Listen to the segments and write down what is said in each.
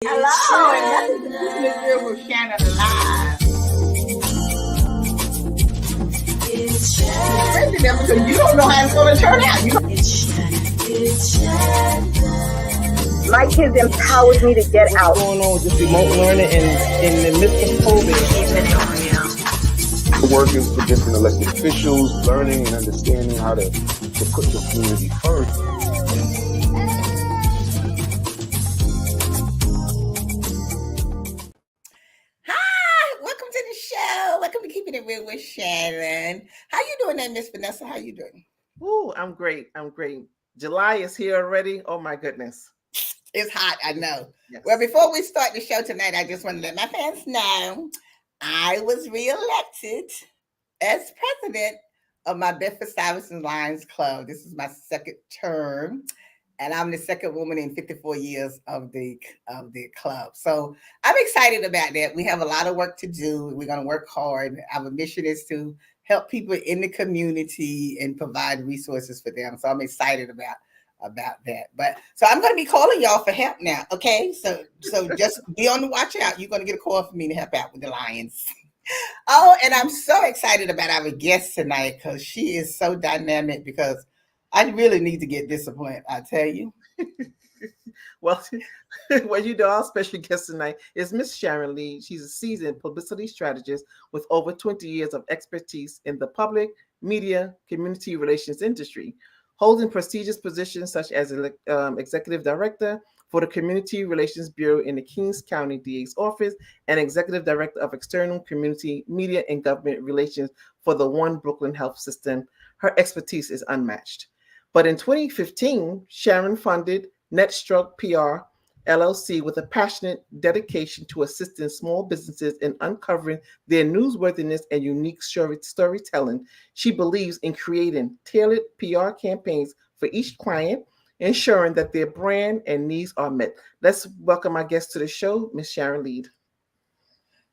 Hello, and welcome to Keeping It Real with Shannon Live. Because you don't know how it's going to turn out. My kids empowered me to get out. What's going on with this remote learning and in the midst of COVID? Working for different elected officials, learning and understanding how to put the community first. Welcome to the show. Welcome to Keeping It Real with Shannon. How you doing there, Miss Vanessa? How you doing? Ooh, I'm great. July is here already. Oh my goodness. It's hot, I know. Yes. Well, before we start the show tonight, I just want to let my fans know I was reelected as president of my Bedford Stuyvesant Lions Club. This is my second term, and I'm the second woman in 54 years of the club. So I'm excited about that. We have a lot of work to do. We're going to work hard. Our mission is to help people in the community and provide resources for them. So I'm excited about that. But so I'm going to be calling y'all for help now. Okay. So just be on the watch out. You're going to get a call from me to help out with the Lions. Oh, and I'm so excited about our guest tonight because she is so dynamic, because I really need to get disciplined, I tell you. Well, our special guest tonight is Miss Sharon Leid. She's a seasoned publicity strategist with over 20 years of expertise in the public, media, community relations industry, holding prestigious positions such as executive director for the Community Relations Bureau in the Kings County DA's office and executive director of external community media and government relations for the One Brooklyn Health System. Her expertise is unmatched. But in 2015, Sharon funded Netstroke PR LLC with a passionate dedication to assisting small businesses in uncovering their newsworthiness and unique storytelling. She believes in creating tailored PR campaigns for each client, ensuring that their brand and needs are met. Let's welcome our guest to the show, Miss Sharon Leid.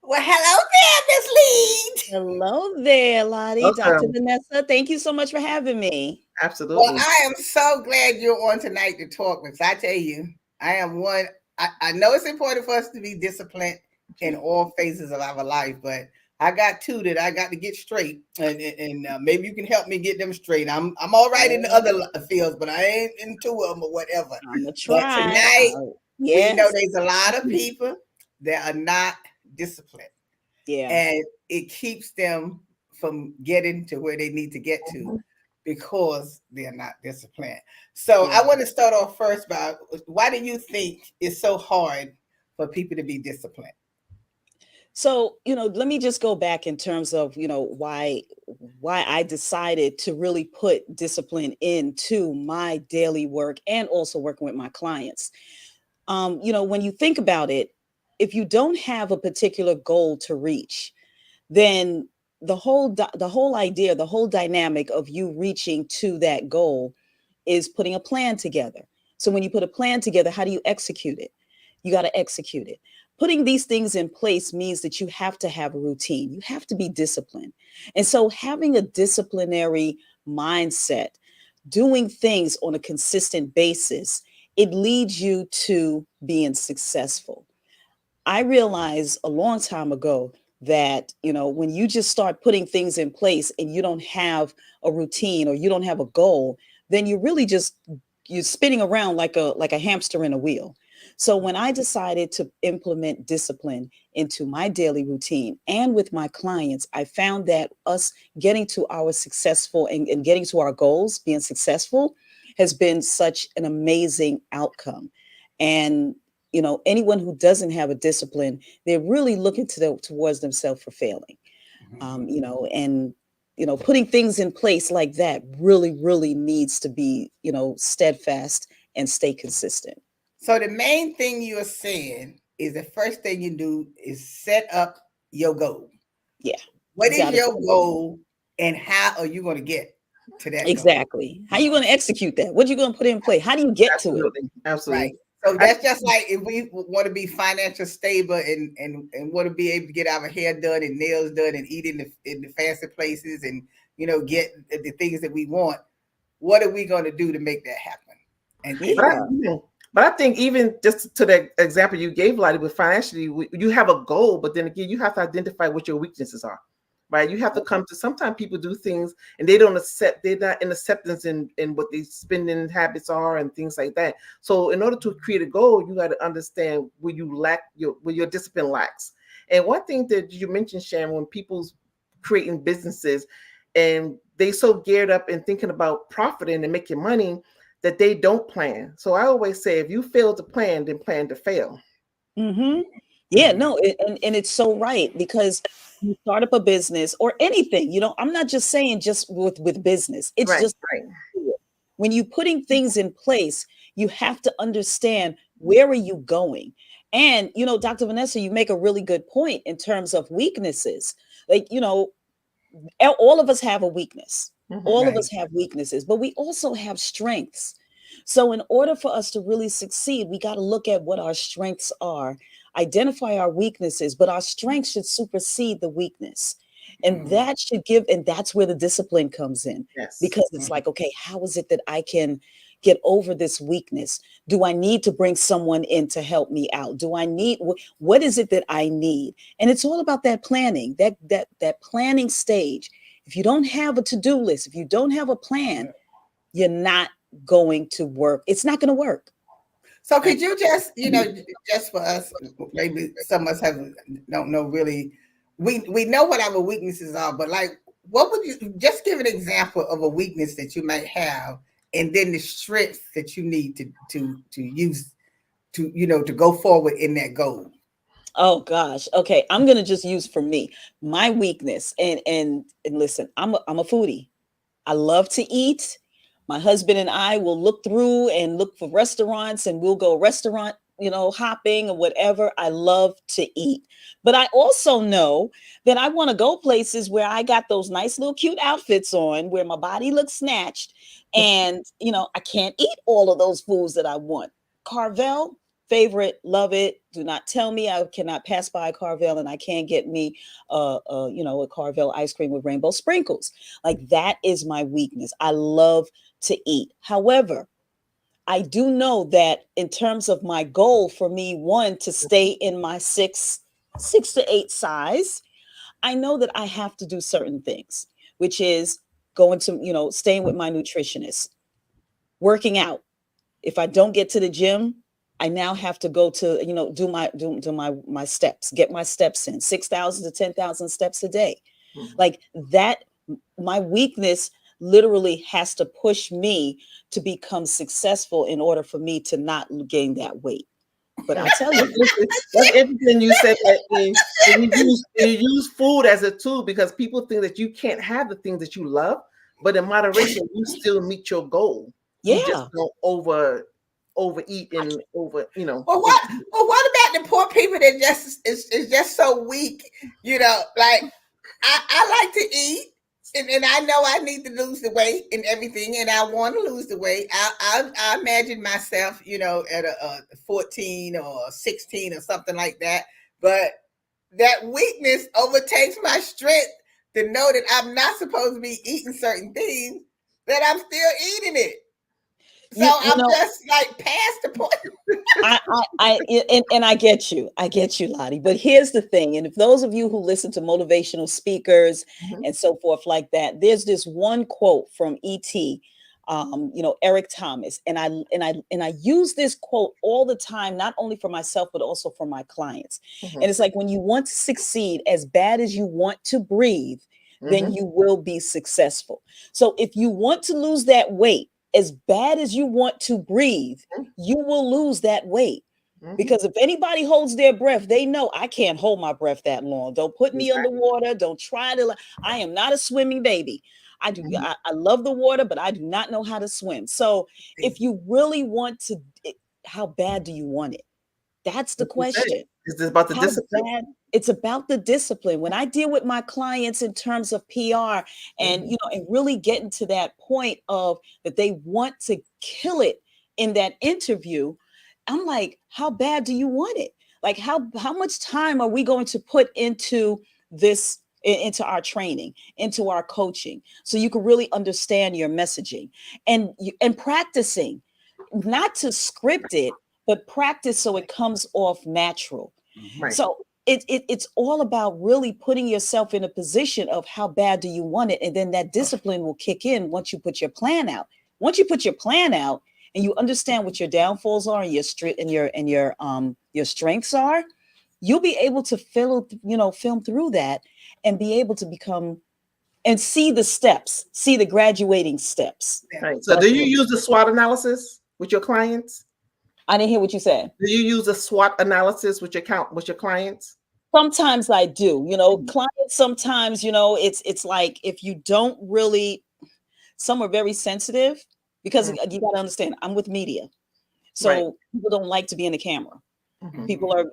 Well, hello there, Miss Leid. Hello there, Lottie. Welcome. Dr. Vanessa, thank you so much for having me. Absolutely. Well, I am so glad you're on tonight to talk, because I tell you, I am one. I know it's important for us to be disciplined in all phases of our life, but I got two that I got to get straight, and maybe you can help me get them straight. I'm all right in the other fields, but I ain't in two of them or whatever. I'm gonna try. But tonight, yes. we know there's a lot of people that are not disciplined. Yeah. And it keeps them from getting to where they need to get to because they're not disciplined. So I want to start off first by, why do you think it's so hard for people to be disciplined? So, let me just go back in terms of, why I decided to really put discipline into my daily work and also working with my clients. When you think about it, if you don't have a particular goal to reach, then the whole idea, the whole dynamic of you reaching to that goal is putting a plan together. So when you put a plan together, how do you execute it? You got to execute it. Putting these things in place means that you have to have a routine. You have to be disciplined. And so having a disciplinary mindset, doing things on a consistent basis, it leads you to being successful. I realized a long time ago that, when you just start putting things in place and you don't have a routine or you don't have a goal, then you're really you're spinning around like a hamster in a wheel. So when I decided to implement discipline into my daily routine and with my clients, I found that us getting to our successful and getting to our goals, being successful, has been such an amazing outcome. And anyone who doesn't have a discipline, they're really looking towards themselves for failing. Putting things in place like that really, really needs to be, steadfast and stay consistent. So the main thing you are saying is the first thing you do is set up your goal. Yeah. What is your goal, and how are you going to get to that exactly goal? How are you going to execute that? What are you going to put in place? How do you get to it? Absolutely. Right. So that's just like if we want to be financially stable and want to be able to get our hair done and nails done and eat in the fancy places and get the things that we want. What are we going to do to make that happen? But I think even just to the example you gave, Lottie, with financially, you have a goal, but then again, you have to identify what your weaknesses are, right? You have to come to, sometimes people do things and they don't accept, they're not in acceptance in what their spending habits are and things like that. So in order to create a goal, you got to understand where you lack, where your discipline lacks. And one thing that you mentioned, Sharon, when people's creating businesses and they so geared up and thinking about profiting and making money, that they don't plan. So I always say, if you fail to plan, then plan to fail. Mm-hmm. Yeah, no, and it's so right, because you start up a business or anything, I'm not just saying just with business. It's Right, just right. when you're putting things in place, you have to understand where are you going. And Dr. Vanessa, you make a really good point in terms of weaknesses. Like, all of us have a weakness. All of Right. us have weaknesses, but we also have strengths. So in order for us to really succeed, we got to look at what our strengths are, identify our weaknesses, but our strengths should supersede the weakness. And that should give, and that's where the discipline comes in. Yes. Because it's like, okay, how is it that I can get over this weakness? Do I need to bring someone in to help me out? Do I need, what is it that I need? And it's all about that planning, that planning stage. If you don't have a to-do list, if you don't have a plan, you're not going to work. It's not going to work. So could you just, just for us, maybe some of us don't know really, we know what our weaknesses are, but like, what would you just give an example of a weakness that you might have, and then the strengths that you need to use to go forward in that goal? Oh gosh. Okay, I'm going to just use for me my weakness, and listen, I'm a foodie. I love to eat. My husband and I will look through and look for restaurants, and we'll go restaurant, hopping or whatever. I love to eat. But I also know that I want to go places where I got those nice little cute outfits on, where my body looks snatched. And, I can't eat all of those foods that I want. Carvel, favorite, love it. Do not tell me I cannot pass by a Carvel and I can't get me a Carvel ice cream with rainbow sprinkles. Like, that is my weakness. I love to eat. However, I do know that in terms of my goal, for me, one, to stay in my six to eight size, I know that I have to do certain things, which is going to, staying with my nutritionist, working out. If I don't get to the gym, I now have to go to, do my steps, get my steps in 6,000 to 10,000 steps a day. Like that, my weakness literally has to push me to become successful in order for me to not gain that weight. But I tell you, that's interesting. You said that you use food as a tool, because people think that you can't have the things that you love, but in moderation, you still meet your goal. Yeah. You just don't overeat and over, Well, what about the poor people that just is just so weak? Like I like to eat, and I know I need to lose the weight and everything, and I want to lose the weight. I imagine myself, at a 14 or 16 or something like that. But that weakness overtakes my strength to know that I'm not supposed to be eating certain things, that I'm still eating it. So I'm just like past the point. And I get you, Lottie. But here's the thing. And if those of you who listen to motivational speakers and so forth like that, there's this one quote from E.T., Eric Thomas, and I use this quote all the time, not only for myself but also for my clients. And it's like, when you want to succeed as bad as you want to breathe, then you will be successful. So if you want to lose that weight as bad as you want to breathe, you will lose that weight. Because if anybody holds their breath, they know I can't hold my breath that long. Don't put me underwater. Don't try to. I am not a swimming baby. I love the water, but I do not know how to swim. So if you really want to, how bad do you want it? That's the question. It's about the discipline. It's about the discipline. When I deal with my clients in terms of PR and, and really getting to that point of that they want to kill it in that interview, I'm like, how bad do you want it? Like, how much time are we going to put into this, into our training, into our coaching, so you can really understand your messaging and practicing, not to script it, but practice so it comes off natural. Right. So it's all about really putting yourself in a position of how bad do you want it, and then that discipline will kick in once you put your plan out. Once you put your plan out and you understand what your downfalls are and your strengths are, you'll be able to film through that and be able to become and see the steps, see the graduating steps. Right. So do you use the SWOT analysis with your clients? I didn't hear what you said. Do you use a SWOT analysis with your clients? Sometimes I do. Clients sometimes, it's like if you don't really, some are very sensitive because you got to understand, I'm with media. So people don't like to be in the camera. People are,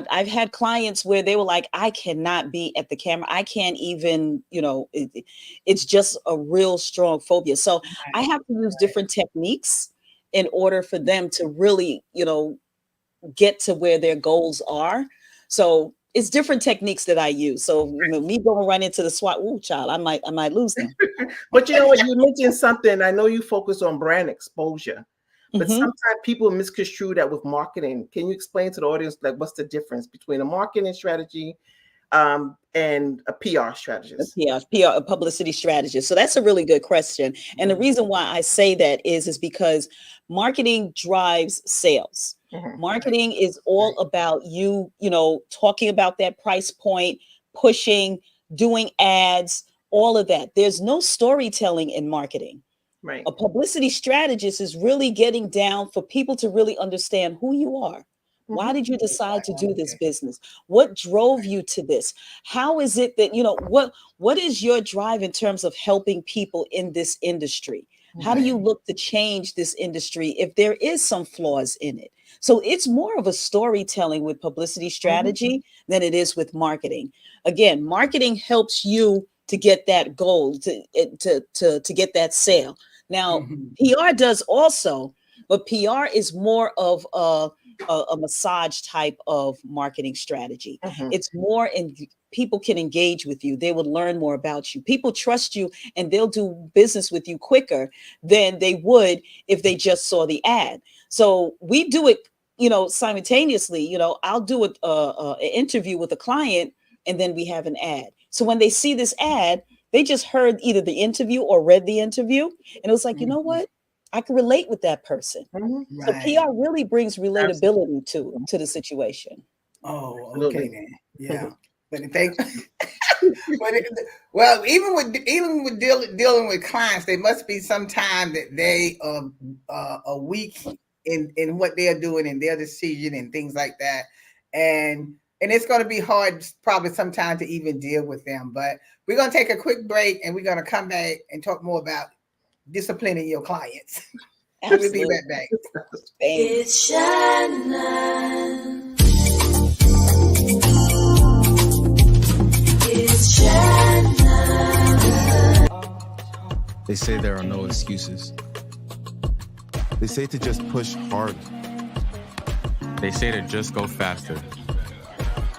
I've had clients where they were like, I cannot be at the camera. I can't even, it's just a real strong phobia. So I have to use different techniques in order for them to really, get to where their goals are. So it's different techniques that I use. So me going right into the SWOT, child, I might lose them. But you know what? You mentioned something. I know you focus on brand exposure. But sometimes people misconstrue that with marketing. Can you explain to the audience, like, what's the difference between a marketing strategy and a PR strategist? A publicity strategist. So that's a really good question. And the reason why I say that is because marketing drives sales. Marketing is all about you talking about that price point, pushing, doing ads, all of that. There's no storytelling in marketing. Right. A publicity strategist is really getting down for people to really understand who you are. Why did you decide to do this business? What drove you to this? How is it that, what is your drive in terms of helping people in this industry? How do you look to change this industry if there is some flaws in it? So it's more of a storytelling with publicity strategy than it is with marketing. Again, marketing helps you to get that goal, to get that sale. Now, PR does also, but PR is more of a massage type of marketing strategy. It's more in people can engage with you. They would learn more about you. People trust you and they'll do business with you quicker than they would if they just saw the ad. So we do it, simultaneously. I'll do an interview with a client and then we have an ad. So when they see this ad, they just heard either the interview or read the interview. And it was like, you know what? I can relate with that person. So PR really brings relatability to the situation. Oh, okay then. Yeah. But if they well, even with dealing with clients, there must be some time that they are weak in what they're doing and their decision and things like that. And it's going to be hard probably sometime to even deal with them. But we're going to take a quick break and we're going to come back and talk more about disciplining your clients. We'll be right back. It's Shannon. It's Shannon. They say there are no excuses. They say to just push harder. They say to just go faster.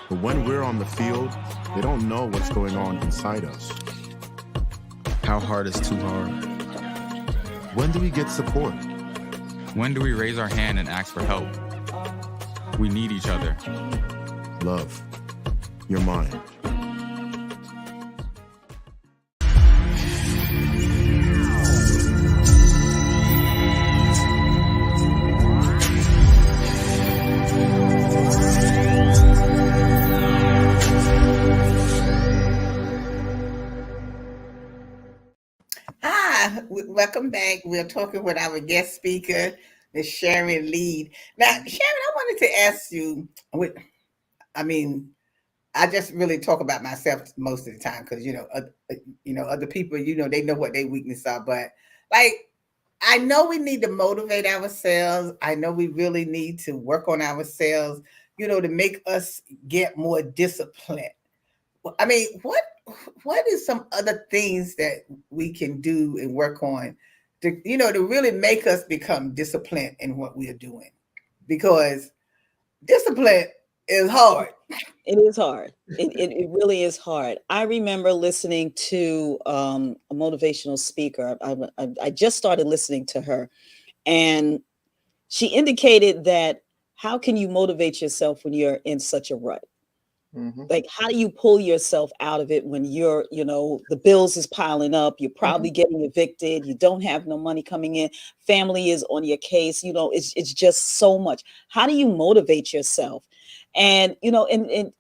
But when we're on the field, they don't know what's going on inside us. How hard is too hard? When do we get support? When do we raise our hand and ask for help? We need each other. Love. You're mine. Welcome back. We're talking with our guest speaker, Ms. Sharon Leid. Now, Sharon, I wanted to ask you, I just really talk about myself most of the time because, other people, they know what their weaknesses are. But I know we need to motivate ourselves. I know we really need to work on ourselves, to make us get more disciplined. I mean, what is some other things that we can do and work on to really make us become disciplined in what we are doing? Because discipline is hard. It is hard. It really is hard. I remember listening to a motivational speaker. I just started listening to her, and she indicated that how can you motivate yourself when you're in such a rut? Mhm. Like, how do you pull yourself out of it when you're, the bills is piling up, you're probably getting evicted, you don't have no money coming in, family is on your case, it's just so much. How do you motivate yourself? And, and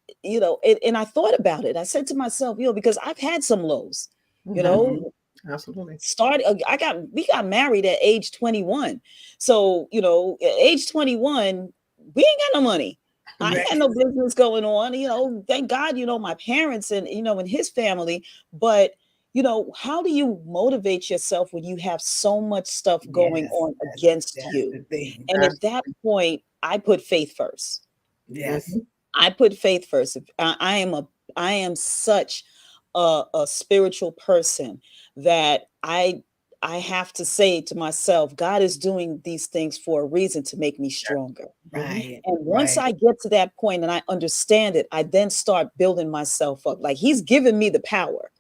I thought about it. I said to myself, because I've had some lows, Absolutely. we got married at age 21. So, at age 21, we ain't got no money. I had no business going on, thank God, my parents and, and his family. But, how do you motivate yourself when you have so much stuff going on against you? The thing. And at that point, I put faith first. Yes. I put faith first. I am such a spiritual person that I have to say to myself, God is doing these things for a reason to make me stronger. Right. And once I get to that point and I understand it, I then start building myself up. Like, he's given me the power.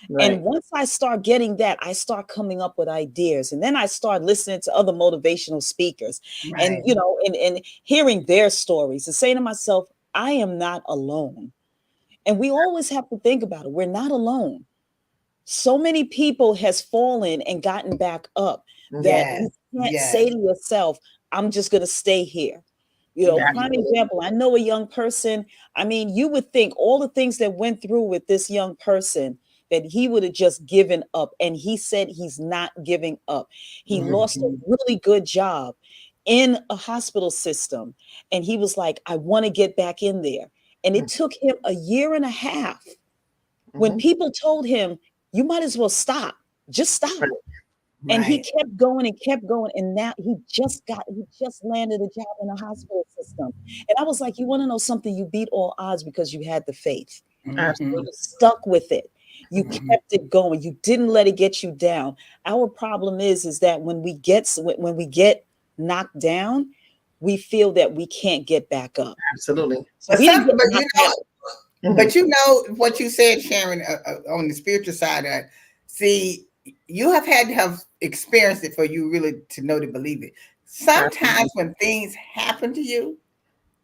Right. And once I start getting that, I start coming up with ideas. And then I start listening to other motivational speakers and, and hearing their stories and saying to myself, I am not alone. And we always have to think about it. We're not alone. So many people has fallen and gotten back up that you can't say to yourself, I'm just going to stay here. Prime example, I know a young person. I mean, you would think all the things that went through with this young person, that he would have just given up. And he said he's not giving up. He lost a really good job in a hospital system. And he was like, I want to get back in there. And it took him a year and a half. When people told him, you might as well stop, just stop. And he kept going and kept going. And now he just landed a job in a hospital system. And I was like, you want to know something? You beat all odds because you had the faith. You stuck with it. You kept it going. You didn't let it get you down. Our problem is that when we get knocked down, we feel that we can't get back up. Absolutely. But what you said, Sharon, on the spiritual side, see, you have had to have experienced it for you really to know to believe it. Sometimes when things happen to you,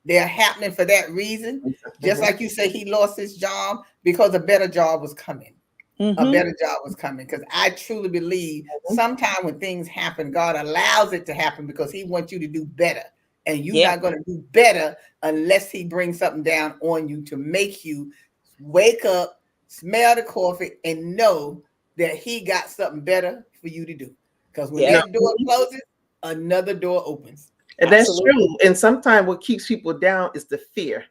they're happening for that reason. Just like you say, he lost his job because a better job was coming. A better job was coming. Because I truly believe sometimes when things happen, God allows it to happen because he wants you to do better. And you're not going to do better unless he brings something down on you to make you wake up, smell the coffee, and know that he got something better for you to do. Because when that door closes, another door opens. And that's true. And sometimes what keeps people down is the fear.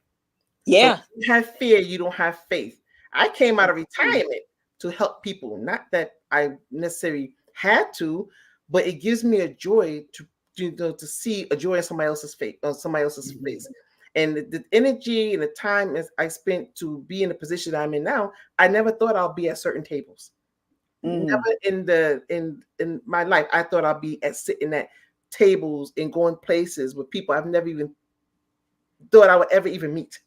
Yeah. So if you have fear, you don't have faith. I came out of retirement to help people. Not that I necessarily had to, but it gives me a joy to see a joy in somebody else's face, and the energy and the time I spent to be in the position I'm in now. I never thought I'll be at certain tables. Never in my life I thought I'd be sitting at tables and going places with people I've never even thought I would ever even meet.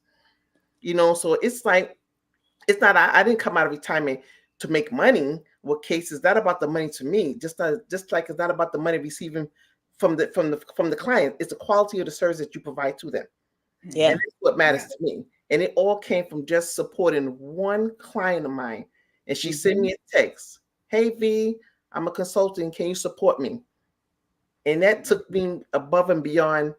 So it's like, it's not. I didn't come out of retirement to make money. What case is that about the money to me? Just like it's not about the money receiving from the client. It's the quality of the service that you provide to them. Yeah, and that's what matters to me. And it all came from just supporting one client of mine. And she sent me a text, "Hey V, I'm a consultant. Can you support me?" And that took me above and beyond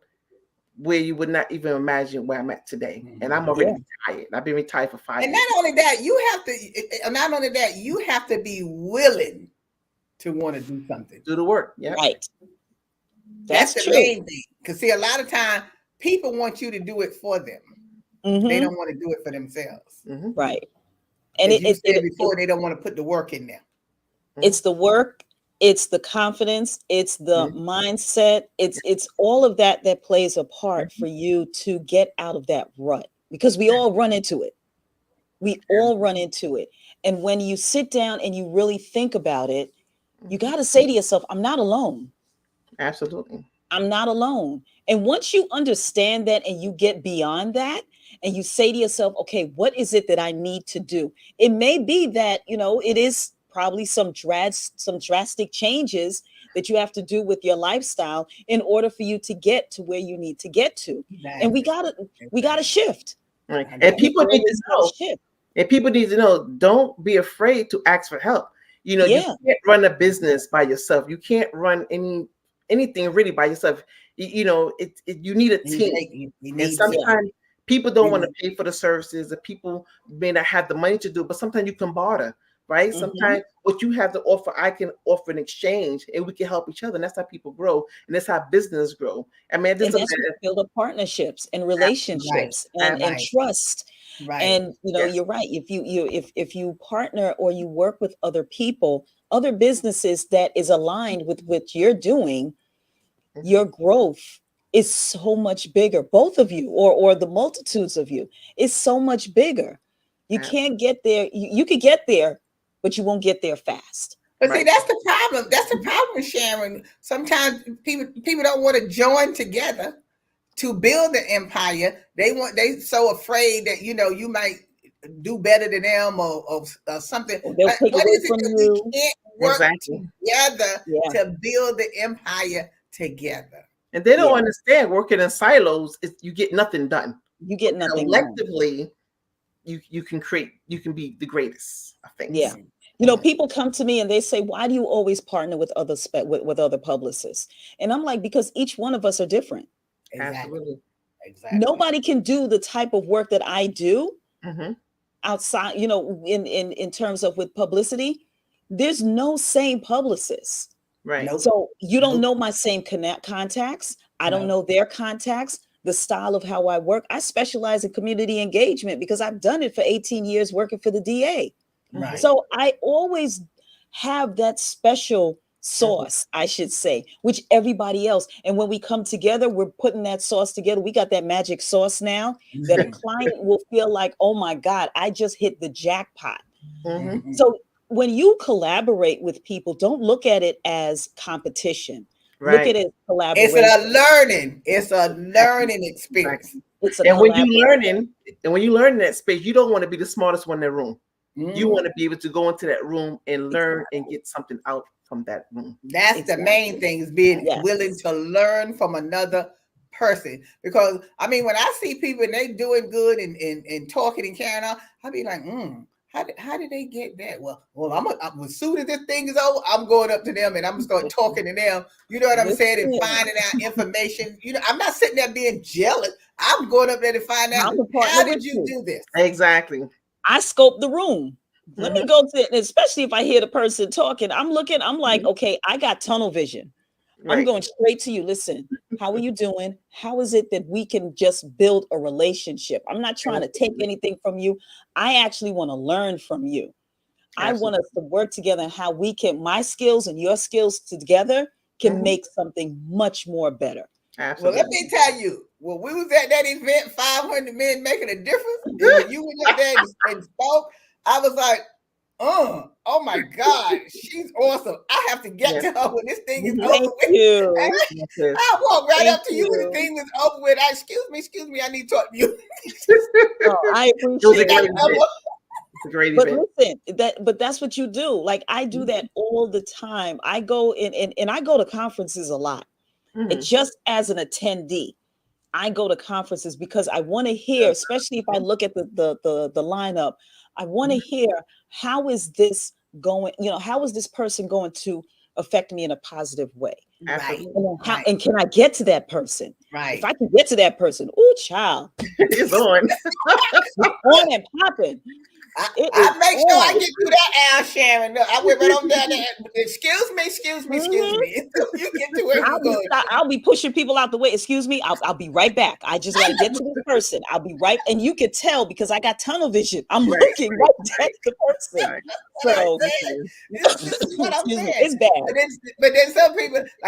where you would not even imagine where I'm at today. And I'm already retired. I've been retired for 5 years. And not only that, you have to be willing to want to do something. Do the work. Yeah. Right. That's the main thing. Because see, a lot of time people want you to do it for them. They don't want to do it for themselves. Right. And as you said before, they don't want to put the work in there. It's the work. It's the confidence, it's the mindset, it's all of that plays a part for you to get out of that rut, because we all run into it. We all run into it. And when you sit down and you really think about it, you got to say to yourself, I'm not alone. Absolutely. I'm not alone. And once you understand that and you get beyond that and you say to yourself, okay, what is it that I need to do? It may be that, it is probably some drastic changes that you have to do with your lifestyle in order for you to get to where you need to get to. And we gotta shift. Right. And people need to know. Shift. And people need to know, don't be afraid to ask for help. You know, you can't run a business by yourself. You can't run anything really by yourself. You know, you need a team. And sometimes people don't want to pay for the services. The people may not have the money to do it, but sometimes you can barter, right? Sometimes what you have to offer, I can offer in exchange, and we can help each other. And that's how people grow, and that's how business grow. I mean, this is build up partnerships and relationships and trust. Right. And you know, you're right. If you partner or you work with other people, other businesses that is aligned with what you're doing, your growth is so much bigger. Both of you, or the multitudes of you, is so much bigger. You can't get there. You could get there, but you won't get there fast. But see, that's the problem. That's the problem, Sharon. Sometimes people don't want to join together to build the empire. They so afraid that, you know, you might do better than them or something. They'll take away from you. We can't work together to build the empire together. And they don't understand working in silos. You get nothing done. You get nothing collectively. You can create. You can be the greatest. I think. Yeah. You know, people come to me and they say, "Why do you always partner with with other publicists?" And I'm like, because each one of us are different. Absolutely. Exactly. Nobody can do the type of work that I do outside, you know, in terms of with publicity. There's no same publicist. Right. So you don't know my same contacts. I don't know their contacts, the style of how I work. I specialize in community engagement because I've done it for 18 years working for the DA. Right. So I always have that special sauce, I should say, which everybody else. And when we come together, we're putting that sauce together. We got that magic sauce now that a client will feel like, oh my God, I just hit the jackpot. So when you collaborate with people, don't look at it as competition. Look at it as collaboration. It's a learning experience. And when you learn in that space, you don't want to be the smartest one in the room. You want to be able to go into that room and learn and get something out from that room. That's the main thing, is being willing to learn from another person. Because I mean, when I see people and they doing good and talking and carrying on, I'll be like, how did they get that? Well, as soon as this thing is over, I'm going up to them and I'm just going to talking to them. You know what I'm saying? And finding out information. You know, I'm not sitting there being jealous. I'm going up there to find out, how did you do this? Exactly. I scope the room. Let me go to, especially if I hear the person talking, I'm like, okay, I got tunnel vision. I'm going straight to you. Listen, how are you doing? How is it that we can just build a relationship? I'm not trying to take anything from you. I actually want to learn from you. I want us to work together and how we can, my skills and your skills together can make something much more better. Absolutely. Well, let me tell you, when we was at that event, 500 Men Making a Difference, and when you went up there and spoke, I was like, oh my God, she's awesome. I have to get to her when this thing is over with. I walked right up to you when the thing was over with. Excuse me, I need to talk to you. I appreciate it. It's a great event. Listen, but that's what you do. Like, I do that all the time. I go and I go to conferences a lot. It's just as an attendee. I go to conferences because I want to hear, especially if I look at the lineup, I want to hear, how is this going? You know, how is this person going to affect me in a positive way? Right. And can I get to that person? Right. If I can get to that person, oh, child, it's on. On and popping. I make sure I get through that aisle, Sharon. Look, I went right on down there. Excuse me. You get to where you're going. I'll be pushing people out the way. Excuse me. I'll be right back. I just got to get to this person. I'll be right. And you can tell because I got tunnel vision. I'm looking right at the person. So this is what I'm saying. It's bad. But then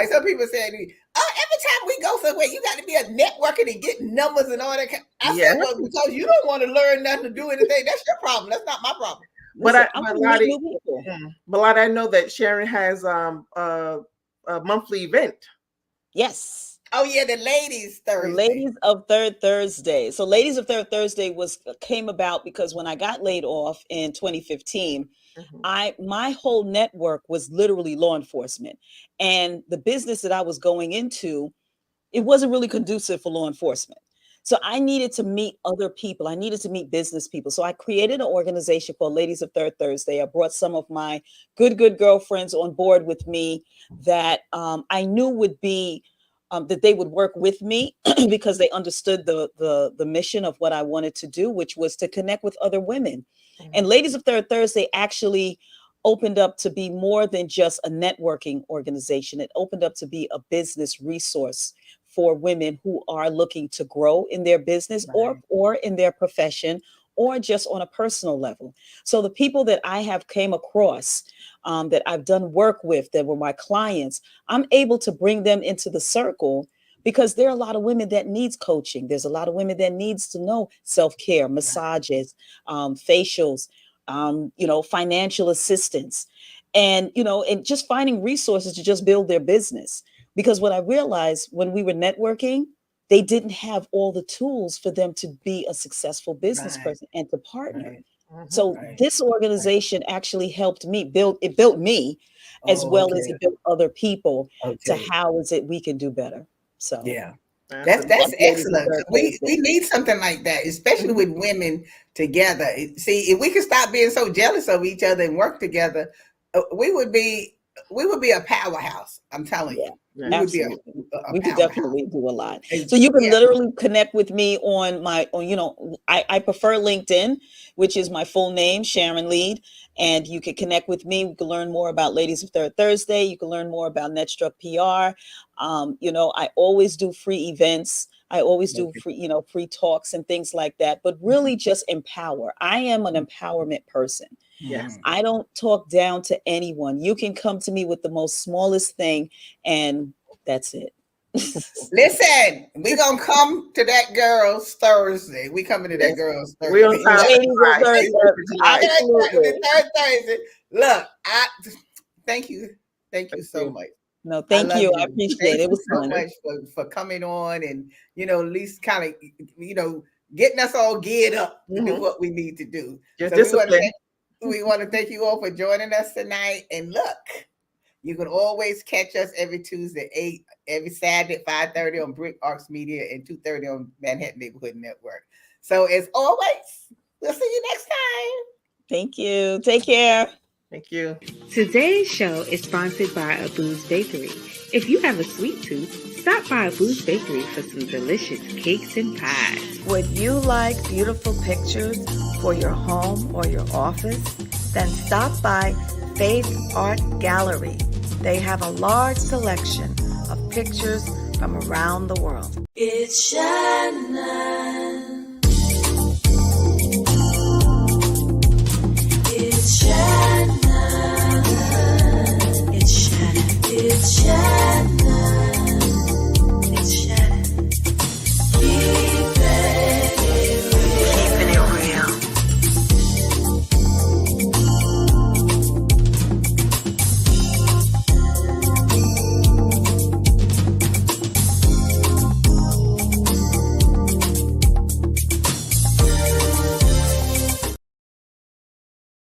some people say to me, oh, every time we go somewhere, you got to be a networking and get numbers and all that. I said, well, because you don't want to learn nothing to do anything. That's your problem. That's not my problem. But Lottie, I know that Sharon has a monthly event. Yes. Oh yeah, the ladies Thursday. The Ladies of Third Thursday. So Ladies of Third Thursday came about because when I got laid off in 2015, my whole network was literally law enforcement. And the business that I was going into, it wasn't really conducive for law enforcement. So I needed to meet other people. I needed to meet business people. So I created an organization called Ladies of Third Thursday. I brought some of my good girlfriends on board with me that I knew would be that they would work with me because they understood the mission of what I wanted to do, which was to connect with other women. And Ladies of Third Thursday actually opened up to be more than just a networking organization. It opened up to be a business resource for women who are looking to grow in their business or in their profession or just on a personal level. So the people that I have came across that I've done work with that were my clients, I'm able to bring them into the circle because there are a lot of women that needs coaching. There's a lot of women that needs to know self-care, massages, facials, financial assistance, and just finding resources to just build their business. Because what I realized when we were networking, they didn't have all the tools for them to be a successful business person and to partner. So this organization actually helped me build me as well as it built other people to how is it we can do better. So yeah. That's excellent. We need something like that, especially with women together. See, if we could stop being so jealous of each other and work together, we would be a powerhouse. I'm telling you. Absolutely. We could definitely do a lot. So you can literally connect with me on I prefer LinkedIn, which is my full name, Sharon Leid. And you can connect with me. We can learn more about Ladies of Third Thursday. You can learn more about Netstruck PR. I always do free events. I always do free talks and things like that, but really just empower. I am an empowerment person. Yes. I don't talk down to anyone. You can come to me with the most smallest thing and that's it. Listen, we gonna come to that girl's Thursday. We coming to that girl's Thursday. We on time. Third Thursday. Look, thank you so much. No, thank you. I appreciate it. It was so fun. much for coming on and at least kind of getting us all geared up to do what we need to do. We want to thank you all for joining us tonight. And look, you can always catch us every Tuesday at 8, every Saturday at 5:30 on Brick Arts Media and 2:30 on Manhattan Neighborhood Network. So as always, we'll see you next time. Thank you. Take care. Thank you. Today's show is sponsored by Abu's Bakery. If you have a sweet tooth, stop by Abu's Bakery for some delicious cakes and pies. Would you like beautiful pictures for your home or your office? Then stop by Faith Art Gallery. They have a large selection of pictures from around the world. It's Shannon. It's Shannon. It's Shannon. It's Shannon.